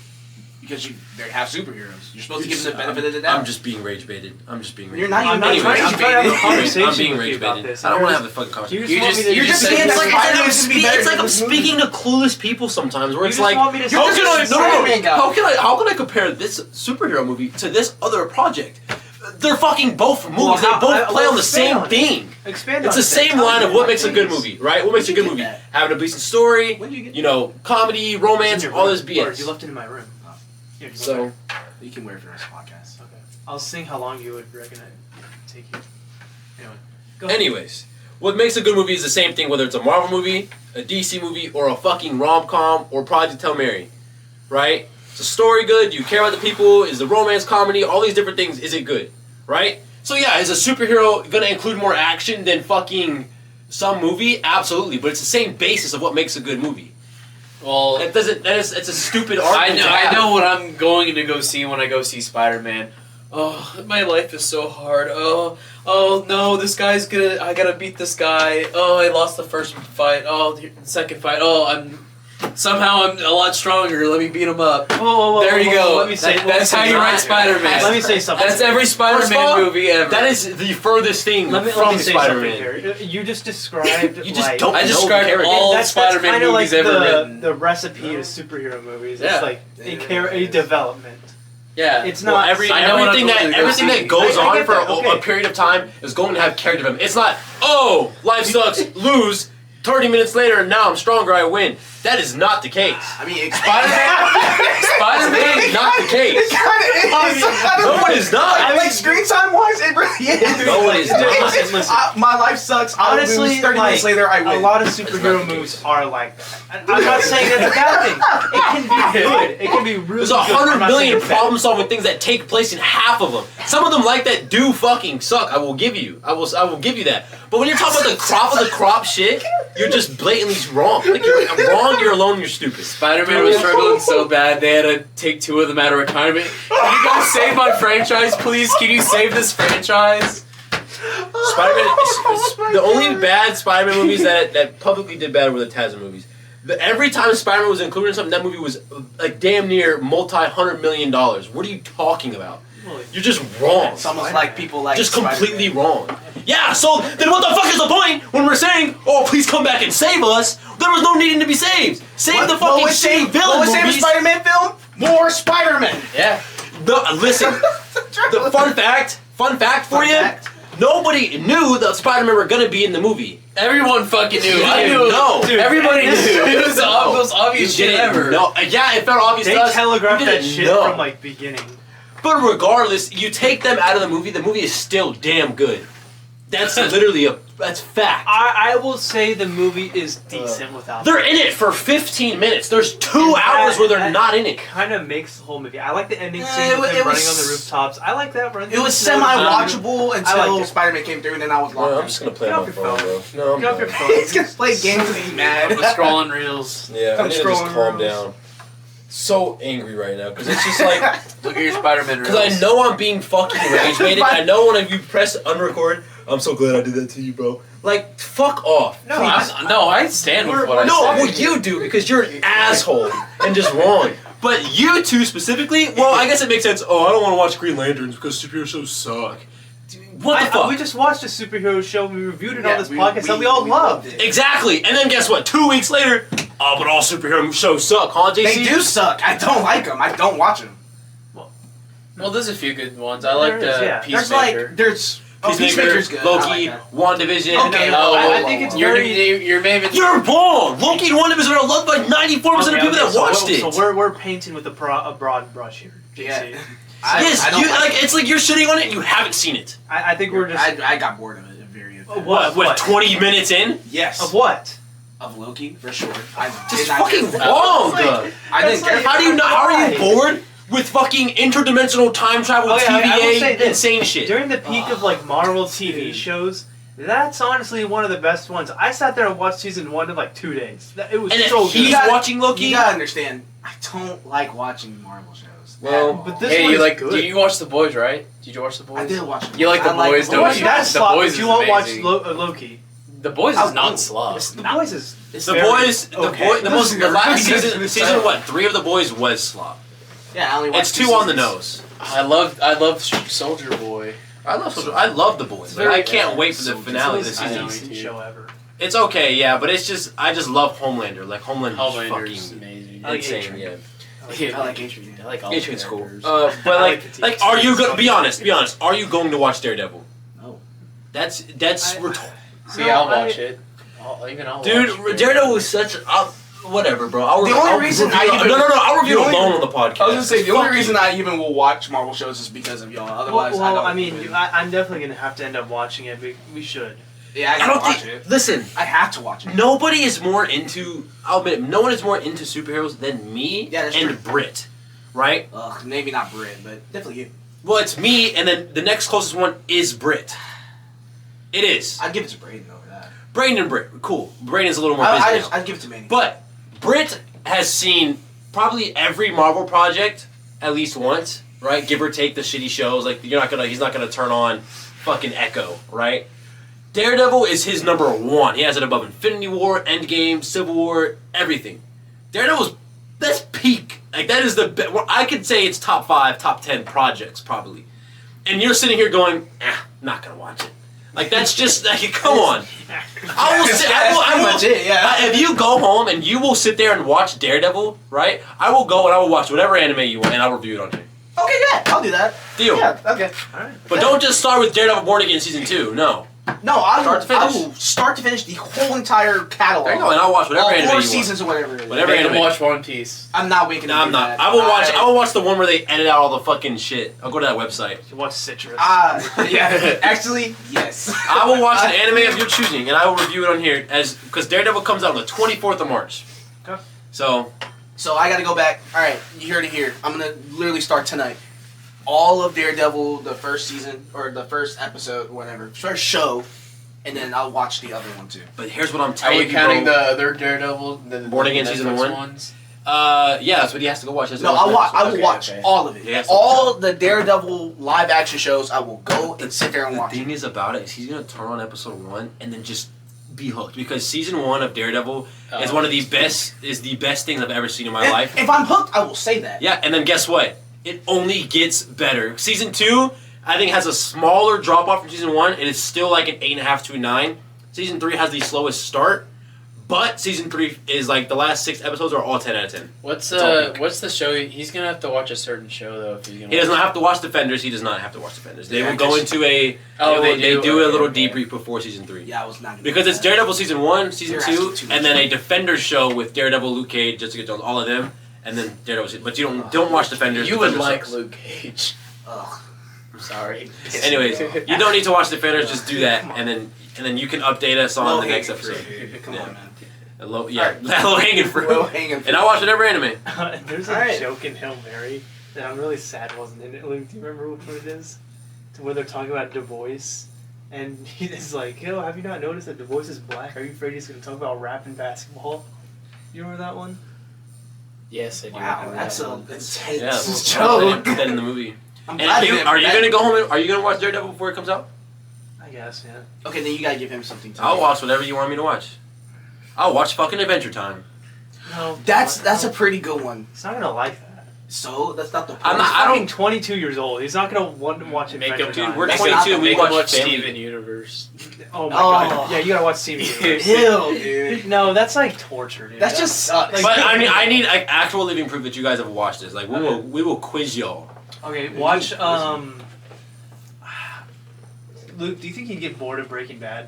because they have superheroes. You're supposed to give them the benefit of the doubt. I'm just being rage baited. I'm just being rage You're not I'm even not being trying- rage I'm trying to have a baited. conversation I'm being with rage you about baited. this. I don't want to You're have the fucking You conversation. just You want just- me to you're just say saying it's It's like like, Spider-Man I'm should be speaking, better it's like than I'm this movie. speaking to clueless people sometimes, where You it's just like, want me to how say can I? it's No, Spider-Man guy. how can I compare this superhero movie to this other project? They're fucking both movies. Well, They how- both play well, on the expand same on it. thing. Expand It's on the it. same line of what makes a good Please. movie, right? What makes a Where'd good you movie? get Having a decent story, When did you get you know, comedy, It's romance, in your all room. this Or BS. you left it in my room. Here, you So, want You can wear it for the rest of the podcast. that? Okay. I'll sing how long you would reckon it take you. Anyway, go ahead. anyways, what makes a good movie is the same thing, whether it's a Marvel movie, a DC movie, or a fucking rom-com, or Project Hail Mary, right? Is the story good? Do you care about the people? Is the romance comedy? All these different things, is it good, right? So yeah, is a superhero gonna include more action than fucking some movie? Absolutely, but it's the same basis of what makes a good movie. well, It doesn't. It's a stupid I argument. know. to I have. know what I'm going to go see when I go see Spider-Man. Oh, my life is so hard. Oh no, this guy's gonna. I gotta beat this guy. Oh, I lost the first fight. Oh, the second fight. Oh, I'm a lot stronger. Let me beat him up. Whoa, There you go. Let me say. That's how you write Spider-Man. Let me say something. That's every First of all, Spider-Man movie ever. That is the furthest thing Let me from say Spider-Man. something here. You just described. You just like, don't I know described the character. all that's Spider-Man kinda movies like ever the, written. The recipe to superhero movies. Yeah. It's like a development. Yeah. It's Well, not. I know what I'm everything going to that go everything see. that goes I on get for that, okay. a period of time is going to have character development. It's not, oh, life sucks, lose. 30 minutes later, and now I'm stronger. I win. That is not the case. I mean, Spider-Man. Spider-Man is not the case. It kind of is. No, it is not. Like screen time wise, it really is. No, it is not. Listen. My life sucks. Honestly, I lose. 30 minutes later, I win. a lot of not superhero the movies case. are like that. And I'm not saying that's a bad thing. It can be good. It can be really There's good. 100 I'm not million saying it's bad. problem-solving things that take place in half of them. Some of them like that do fucking suck. I will give you. I will give you that. But when you're talking about the crop of the crop shit, you're just blatantly wrong. Like you're wrong. You're alone. You're stupid. Spider-Man was struggling so bad they had to take 2 of them out of retirement. Can you guys save my franchise, please? Can you save this franchise? Spider-Man. The only bad Spider-Man movies that publicly did bad were the Tasman movies. Every time Spider-Man was included in something, that movie was like damn near multi-$100 million. What are you talking about? You're just wrong. It's almost like people like Just Spider-Man. completely wrong. Yeah, so then what the fuck is the point when we're saying, oh, please come back and save us? There was no needing to be saved. Save the fucking shitty villain What was a movies. Spider-Man film? More Spider-Man. Yeah. Listen, the fun fact for Fun you, fact. Nobody knew that Spider-Man were gonna be in the movie. Everyone fucking knew. You I didn't knew. know. Dude, Everybody knew. this- It was the most obvious You shit didn't ever. know. Yeah, it felt obvious They to us. telegraphed You that didn't shit know. from like beginning. But regardless, you take them out of the movie is still damn good. That's literally that's fact. I will say the movie is decent without. They're in it for 15 minutes. There's 2 hours where they're not in it. Kind of makes the whole movie. I like the ending Yeah, scene with it him was- running on the rooftops. I like that. Running It was through the snow. semi-watchable until liked it. Spider-Man came through, and then I was locked Well, in. I'm just gonna play Get on my off your phone, phone. bro. No, I'm Get off your not. phone. He's gonna play games and he's mad. I'm just scrolling reels. Yeah, I'm I need to just scrolling calm reels. down. So angry right now because it's just like Look at your Spider-Man reels. because I know I'm being fucking rage baited. I know when you press unrecord, I'm so glad I did that to you, bro. Like, fuck off. No, please. I stand with what I No, said. well, you do because you're an asshole and just wrong. But you two specifically, well, I guess it makes sense. Oh, I don't want to watch Green Lanterns because superhero shows suck. What the fuck? We just watched a superhero show. We reviewed it Yeah, on this podcast, and we all loved it. Exactly. And then guess what? 2 weeks later, oh, but all superhero shows suck, huh, JC? They do suck. I don't like them. I don't watch them. Well, there's a few good ones. I liked There is, yeah. There's Peacemaker. like there's Peacemaker's Peacemaker's good. Loki, I like that. WandaVision. Okay, No, I think it's you're, very. you're maybe. You're wrong! Loki and WandaVision are loved by 94% of people that watched it. So we're painting with a broad brush here. JC. Yeah. Yes, I don't you, like like it. it's like you're shitting on it and you haven't seen it. I think we're just. I got bored of it. Very What? What, 20 minutes in? Yes. Of what? Of Loki for sure. I Just did not fucking care. wrong! That's like- I didn't that's care. like- How do you not? How are you Why? bored with fucking interdimensional time travel, Okay, I will say TVA, this. insane shit? During the peak of like Marvel TV Dude. shows, that's honestly one of the best ones. I sat there and watched season 1 in like 2 days. It was And if so he's good. gotta- watching Loki. You gotta understand. I don't like watching Marvel shows. Well, at all. but this Hey, one you is like? good. Did you watch The Boys? Right? Did you watch The Boys? I did watch them. You like The I Boys, them. don't Watch you? that The slot, Boys but you is won't watch amazing. Loki. The Boys I is not won't. slop. The Boys is. The very boys, okay. the last Listen, season what? 3 of the boys was slop. Yeah, I only watched It's 2 2 on the seasons. nose. I love Soldier Boy. I love the boys. Like, I can't wait for the so finale of the It's I the know, most season. me decent too. show ever. It's okay, yeah, but it's just I just love Homelander. Like Homelander's Homelander's fucking amazing. I like insane. H-Man. Yeah, I like Adrian. I like all Adrian's the cool. characters. But I like, like the like, team. are you gonna be honest? Be honest. Are you going to watch Daredevil? No. That's See, No, I'll I- watch it. I'll watch dude. it. Daredevil was such. Whatever, bro. The only reason I even- I'll review the it only- alone on the podcast. I was gonna say the only Fuck reason you. I even will watch Marvel shows is because of y'all. Otherwise, Well, I I don't. mean, I'm definitely gonna have to end up watching it. We should. yeah, I I gotta don't watch think. it. Listen, I have to watch it. nobody is more into. I'll admit, no one is more into superheroes than me Yeah, that's and true. Brit, right? Ugh, maybe not Brit, but definitely you. Well, it's me, and then the next closest one is Brit. It is. I'd give it to Braden over that. Braden and Brit, cool. Braden's a little more busy now. I'd give it to Manny. But Brit has seen probably every Marvel project at least once, right? Give or take the shitty shows. Like he's not gonna turn on fucking Echo, right? Daredevil is his number 1. He has it above Infinity War, Endgame, Civil War, everything. Daredevil's that's peak. Like that is the well, I could say it's top 5, top 10 projects probably. And you're sitting here going, not gonna watch it. Like that's just like come on. I will sit. I That's will. pretty much it, yeah. If you go home and you will sit there and watch Daredevil, right? I will go and I will watch whatever anime you want and I'll review it on here. Okay, yeah, I'll do that. Deal. Yeah, okay. All right. But don't just start with Daredevil Born Again season 2. No. No, I Start to will, I finish. will start to finish the whole entire catalog. There you go, and I'll watch whatever All anime 4 you seasons or whatever. It is. Whatever Make them anime. watch One Piece. I'm not waking No, up. I'm not. I will watch the one where they edit out all the fucking shit. I'll go to that website. You watch Citrus. Yeah, actually, yes. I will watch an anime of your choosing, and I will review it on here because Daredevil comes out on the 24th of March. Okay. So So I gotta go back. Alright, you heard it here. I'm gonna literally start tonight. All of Daredevil, the first season, or the first episode, whatever. First show, and then I'll watch the other one too. but here's what I'm Are telling you you, counting bro. the other Daredevil? The Born Again Netflix season 1? ones? Yeah, that's what he has to go watch. He has to No, watch I that. will watch okay. all of it. Yeah, All the Daredevil live action shows, I will go and sit there and The watch thing it. is about it is he's gonna turn on episode 1 and then just be hooked because season 1 of Daredevil is one of the best things I've ever seen in my life. If I'm hooked, I will say that. Yeah, and then guess what? It only gets better. Season 2, I think, has a smaller drop off from season 1. It is still like an 8.5 to a 9. Season 3 has the slowest start, But season 3 is like the last 6 episodes are all 10 out of 10. What's all pink. what's the show? He's gonna have to watch a certain show though if he's gonna. He does not have to watch Defenders. He does not have to watch Defenders. They Yeah, will go into a. Oh, they do a little okay. debrief before season 3. Yeah, I was not. Gonna Because do it's that. Daredevil season 1, season You're 2, asking too much. and then a Defenders show with Daredevil, Luke Cage, Jessica Jones, all of them, and then Daredevil season. But you don't watch Defenders. You would Defenders like sucks. Luke Cage. Ugh. I'm sorry. Anyways, you don't need to watch Defenders. Just do that, and then you can update us on the next Low-hanging episode. fruit, dude. Come Yeah. on, man. Low hanging fruit. Low-hanging fruit. And I watch whatever anime. There's a Alright. joke in Hail Mary that I'm really sad wasn't in it. Luke, do you remember which one it is? To where they're talking about Du Bois, and he's like, "Yo, have you not noticed that Du Bois is black? Are you afraid he's going to talk about rap and basketball?" You remember that one? Yes, I do. Wow, remember that's that a one. intense Yeah, joke. that in the movie. I'm And glad you, it- are you that- gonna go home? Are you gonna watch Daredevil before it comes out? I guess, yeah. Okay, then you gotta give him something. To I'll do. watch whatever you want me to watch. I'll watch fucking Adventure Time. No, That's a pretty good one. He's not going to like that. So that's not the point. I'm not- He's I don't- fucking 22 years old. He's not going to want to watch it. Make Adventure him, Dude, Time. we're That's 22 not and we Make watch him watch Family. Steven Universe. Oh my Oh. god. Yeah, you got to watch Steven Universe. Hill, dude. No, that's like torture, dude. That just sucks. But I mean, I need like actual living proof that you guys have watched this. Like we will quiz y'all. Okay, watch, Luke, do you think he'd get bored of Breaking Bad?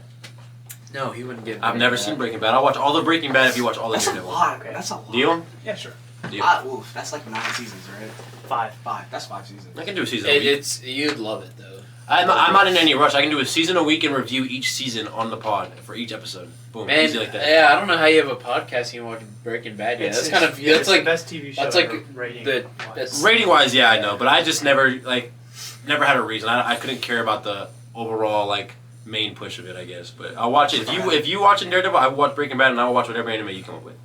No, he wouldn't get. I've never seen Breaking Bad. I'll watch all the Breaking Bad if you watch all the That's a Daredevil. lot. Okay. That's a lot. Deal? Yeah, sure. Deal. Oof, that's like 9 seasons, right? 5. 5. That's 5 seasons. I can do a season a week. It's you'd love it though. I'm not in any rush. I can do a season a week and review each season on the pod for each episode. Boom, Man, easy like that. yeah, I don't know how you have a podcast and you watch Breaking Bad yet. That's kind of it's that's the like best TV show. that's like ever, rating the- wise. that's- Rating wise, yeah, I know, but I just never had a reason. I couldn't care about the overall main push of it, I guess. But I'll watch it. If you watch Daredevil, I will watch Breaking Bad, and I will watch whatever anime you come up with.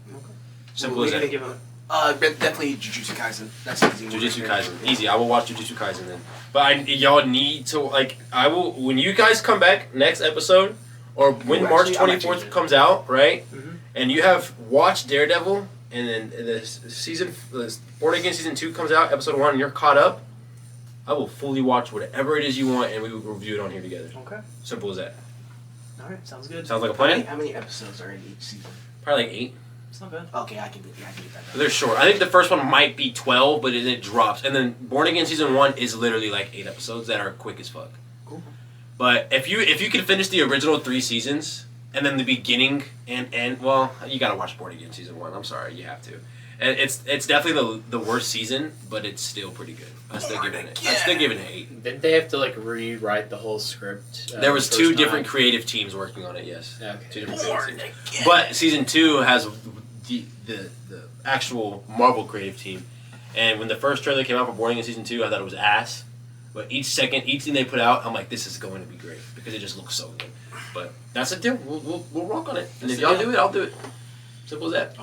Simple We're as gonna that. give him. Definitely Jujutsu Kaisen. That's easy. Jujutsu Kaisen, easy. I will watch Jujutsu Kaisen then. But y'all need to I will when you guys come back next episode, or when Ooh, March actually, I might 24th change it. comes out, right? Mhm. And you have watched Daredevil, and then the Born Again season 2 comes out, episode 1, and you're caught up. I will fully watch whatever it is you want, and we will review it on here together. Okay. Simple as that. All right. Sounds good. Sounds like a How many, plan? how many episodes are in each season? Probably 8. It's not bad. Okay, I can get that But done. they're short. I think the first one might be 12, but it drops. And then Born Again season 1 is literally 8 episodes that are quick as fuck. Cool. But if you can finish the original 3 seasons and then the beginning and end, well, you gotta watch Born Again season 1. I'm sorry, you have to. And it's definitely the worst season, but it's still pretty good. I'm still giving it an 8. Didn't they have to rewrite the whole script? There was the 2 first different 9? creative teams working on it. Yes. Okay. 2 different creative teams. But season 2 has the actual Marvel creative team. And when the first trailer came out for Born Again season 2, I thought it was ass. But each thing they put out, I'm like, this is going to be great because it just looks so good. But that's the deal. We'll rock on it. And if y'all do it, I'll do it. Simple as that.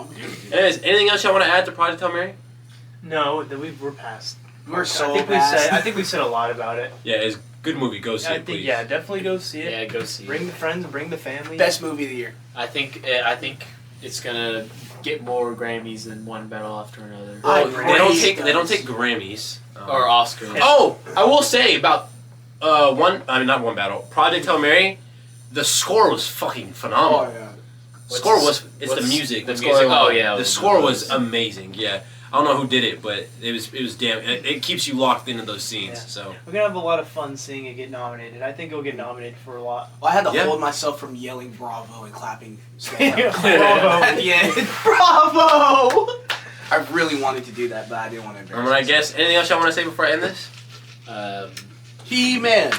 Anyways, anything else y'all want to add to Project Hail Mary? No, we're past. We're so I think we said a lot about it. Yeah, it's a good movie. Go see I it, think please. definitely go see it. Yeah, go see Bring it. the friends, bring the family. Best movie of the year. I think it's gonna get more Grammys than One Battle After Another. I Well, agree. they don't take Grammys. Or Oscars. Oh, I will say about not One Battle. Project Hail Mary, the score was fucking phenomenal. yeah. It's the music. The The music. score, Oh yeah. the score was amazing. Yeah, I don't know who did it, but it was damn. It keeps you locked into those scenes. Yeah. So We're gonna have a lot of fun seeing it get nominated. I think it'll get nominated for a lot. Well, I had to Yeah. hold myself from yelling "Bravo" and clapping. Bravo. At the end. Bravo! I really wanted to do that, but I didn't want to embarrass I guess anything else y'all want to say before I end this? He-Man.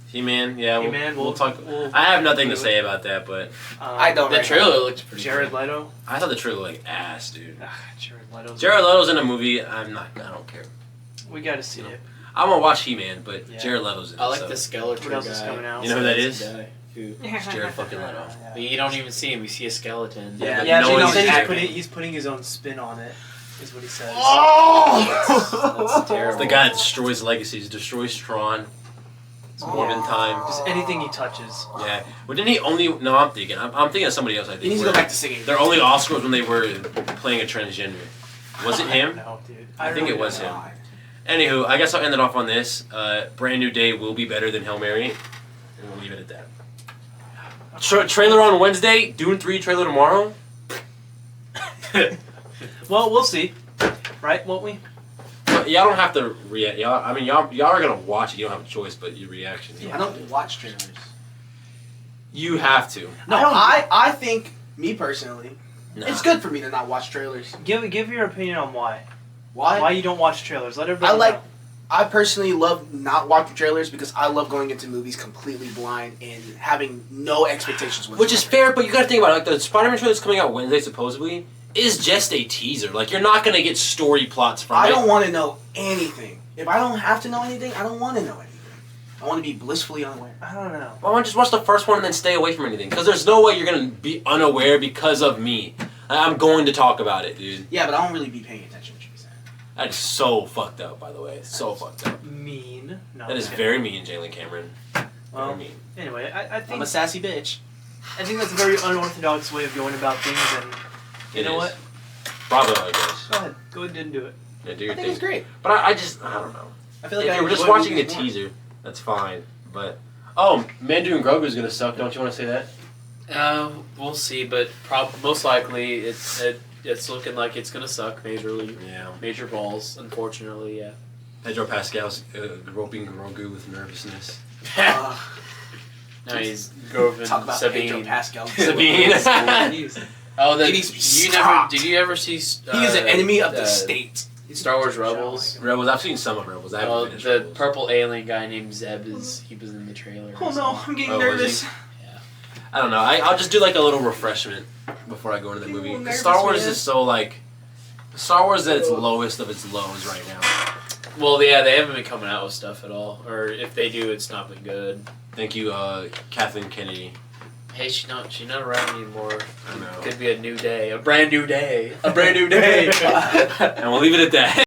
He-Man, yeah, He-Man, we'll talk. we'll- I have nothing to say about that, but I don't. The right trailer now. looked pretty. Jared good. Leto. I thought the trailer looked like ass, dude. Jared Leto's. Jared Leto's in a movie. I don't care. We gotta see it. I'm gonna watch He-Man, but Yeah. Jared Leto's in it. I like so. the Skeletor What else guy. is coming out? You know who that is? Guy who- It's Jared fucking Leto. But you don't even see him. You see a skeleton. Yeah, Yeah, no but one's he said acting. he's putting his own spin on it. Is what he says. Oh! That's terrible. The guy that destroys legacies, destroys Tron. It's Morbin time. Just anything he touches. Yeah. Well, didn't he only? No, I'm thinking. I'm thinking of somebody else. I He think. needs to where go back to singing. Their only Oscars when they were playing a transgender. Was it him? No, dude. I think it was him. God. Anywho, I guess I'll end it off on this. Brand New Day will be better than Hail Mary, and we'll leave it at that. Trailer on Wednesday. Dune 3 trailer tomorrow. Well, we'll see. Right, won't we? But y'all don't have to react. Y'all, I mean, y'all are gonna watch it. You don't have a choice, but your reaction. I don't watch trailers. You have to. No, I don't- I think, me personally, Nah. it's good for me to not watch trailers. Give your opinion on why. Why? Why you don't watch trailers? Let everybody I like. know. I personally love not watching trailers because I love going into movies completely blind and having no expectations whatsoever. Which is fair, but you gotta think about it. Like the Spider-Man trailer that's coming out Wednesday, supposedly, is just a teaser. Like you're not gonna get story plots from I it. don't want to know anything. If I don't have to know anything, I don't want to know anything. I want to be blissfully unaware. I don't know. Why don't you just watch the first one and then stay away from anything? Because there's no way you're gonna be unaware because of me. I'm going to talk about it, dude. Yeah, but I don't really be paying attention to what you're saying. That is so fucked up, by the way. So fucked up. Mean. No. That is okay. very mean, Jalen Cameron. Well, Very mean. anyway, I think I'm a sassy bitch. I think that's a very unorthodox way of going about things, and you It know is. what? Bravo, I guess. Go ahead and do it. Yeah, do I your think thing. it's great. But I don't know. I feel like If I you were just enjoy watching the movies more. teaser, that's fine. But Mandu and Grogu's gonna suck. Don't you want to say that? We'll see, but most likely it's looking like it's gonna suck majorly. Yeah. Major balls, unfortunately. Yeah. Pedro Pascal's groping Grogu with nervousness. Uh, No, he's Groven talk about Pedro Sabine. Pascal. Sabine. Oh, He needs to be you stopped. Did you ever see? He is an enemy of the state. Star Wars Rebels. Rebels. I've seen some of Rebels. I haven't Oh, finished the Rebels. purple alien guy named Zeb he was in the trailer. Oh no, I'm getting Oh, was nervous. I don't know. I'll just do like a little refreshment before I go into the Getting a movie. little 'Cause Star nervous, Wars man. is so like Star Wars is at its lowest of its lows right now. Well, yeah, they haven't been coming out with stuff at all, or if they do, it's not been good. Thank you, Kathleen Kennedy. Hey, she's not around anymore. I know. Could be a new day, a brand new day, a brand new day. And we'll leave it at that.